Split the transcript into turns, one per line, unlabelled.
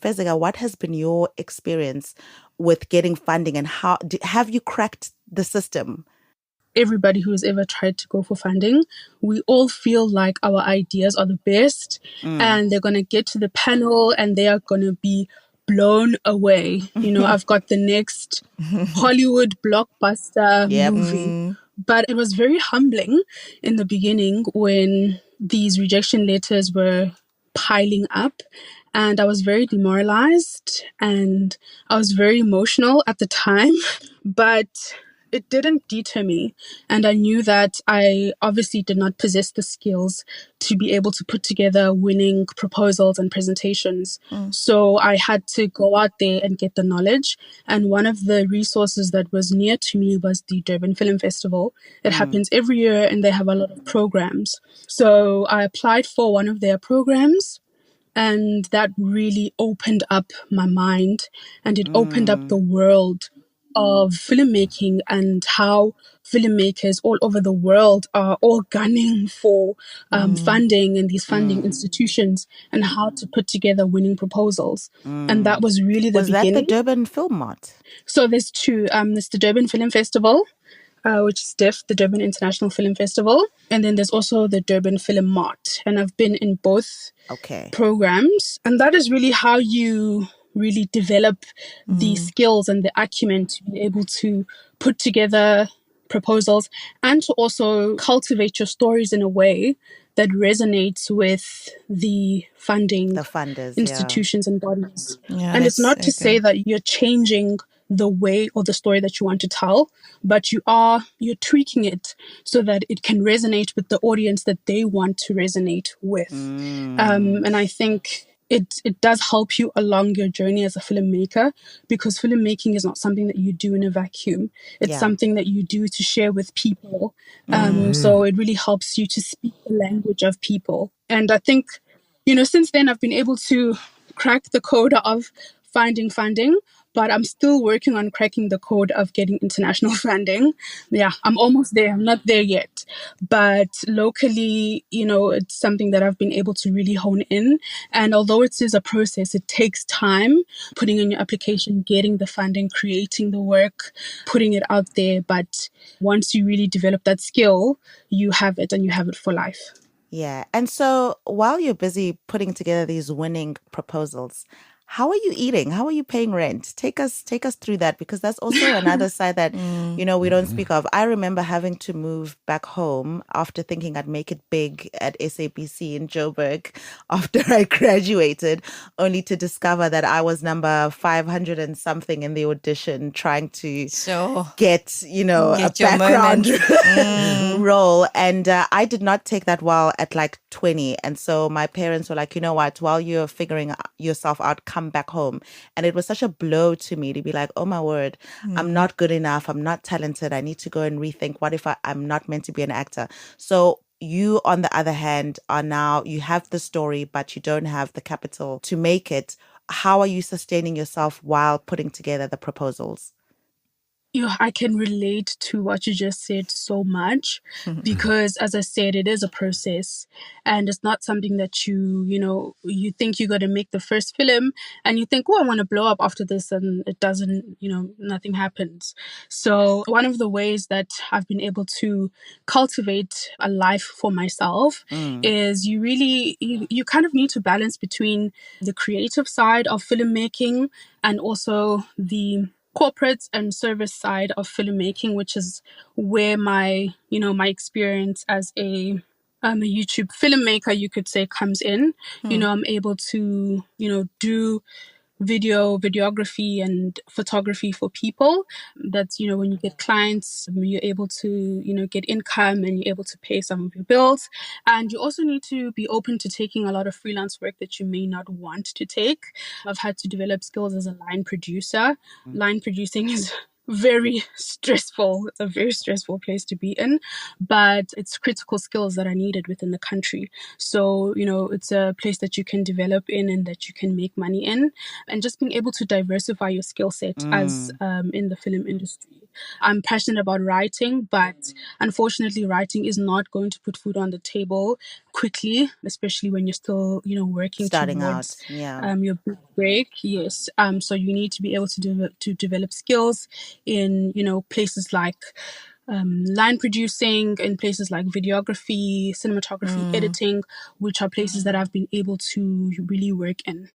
Fezeka, what has been your experience with getting funding, and how have you cracked the system?
Everybody who's ever tried to go for funding, we all feel like our ideas are the best and they're going to get to the panel and they are going to be blown away. I've got the next Hollywood blockbuster
Yep.
movie. But it was very humbling in the beginning when these rejection letters were piling up, and I was very demoralized and I was very emotional at the time. But it didn't deter me. And I knew that I obviously did not possess the skills to be able to put together winning proposals and presentations. So I had to go out there and get the knowledge. And one of the resources that was near to me was the Durban Film Festival. It happens every year and they have a lot of programs. So I applied for one of their programs. And that really opened up my mind, and it opened up the world of filmmaking and how filmmakers all over the world are all gunning for funding and these funding institutions and how to put together winning proposals. And that was really the beginning.
Was that the Durban Film Mart?
So there's two. There's the Durban Film Festival, which is DIF, the Durban International Film Festival. And then there's also the Durban Film Mart. And I've been in both programs. And that is really how you really develop the skills and the acumen to be able to put together proposals and to also cultivate your stories in a way that resonates with the
funders,
institutions and bodies. And it's not to say that you're changing the way or the story that you want to tell, but you're tweaking it so that it can resonate with the audience that they want to resonate with. And I think it does help you along your journey as a filmmaker, because filmmaking is not something that you do in a vacuum. It's something that you do to share with people. So it really helps you to speak the language of people. And I think, since then I've been able to crack the code of finding funding, but I'm still working on cracking the code of getting international funding. Yeah, I'm almost there. I'm not there yet. But locally, it's something that I've been able to really hone in. And although it is a process, it takes time, putting in your application, getting the funding, creating the work, putting it out there. But once you really develop that skill, you have it, and you have it for life.
Yeah. And so while you're busy putting together these winning proposals, how are you eating? How are you paying rent? Take us through that, because that's also another side that, we don't speak of. I remember having to move back home after thinking I'd make it big at SABC in Joburg after I graduated, only to discover that I was number 500 and something in the audition, trying to get a background role. And I did not take that well at like 20. And so my parents were like, you know what, while you're figuring yourself out, come back home. And it was such a blow to me to be like, oh my word, I'm not good enough. I'm not talented. I need to go and rethink. What if I'm not meant to be an actor? So you, on the other hand, you have the story, but you don't have the capital to make it. How are you sustaining yourself while putting together the proposals?
I can relate to what you just said so much, because as I said, it is a process, and it's not something that you think you're going to make the first film and you think, oh, I want to blow up after this, and it doesn't, nothing happens. So one of the ways that I've been able to cultivate a life for myself is you kind of need to balance between the creative side of filmmaking and also the corporate and service side of filmmaking, which is where my experience as a YouTube filmmaker, you could say, comes in. I'm able to, do videography and photography for people. That's, when you get clients, you're able to, get income and you're able to pay some of your bills. And you also need to be open to taking a lot of freelance work that you may not want to take. I've had to develop skills as a line producer. Line producing is very stressful. It's a very stressful place to be in, but it's critical skills that are needed within the country. So, it's a place that you can develop in and that you can make money in, and just being able to diversify your skill set as in the film industry. I'm passionate about writing, but unfortunately, writing is not going to put food on the table quickly, especially when you're still, working
Starting
towards
out. Yeah.
your big break. Yes. So you need to be able to develop skills in, places like line producing, in places like videography, cinematography, editing, which are places that I've been able to really work in.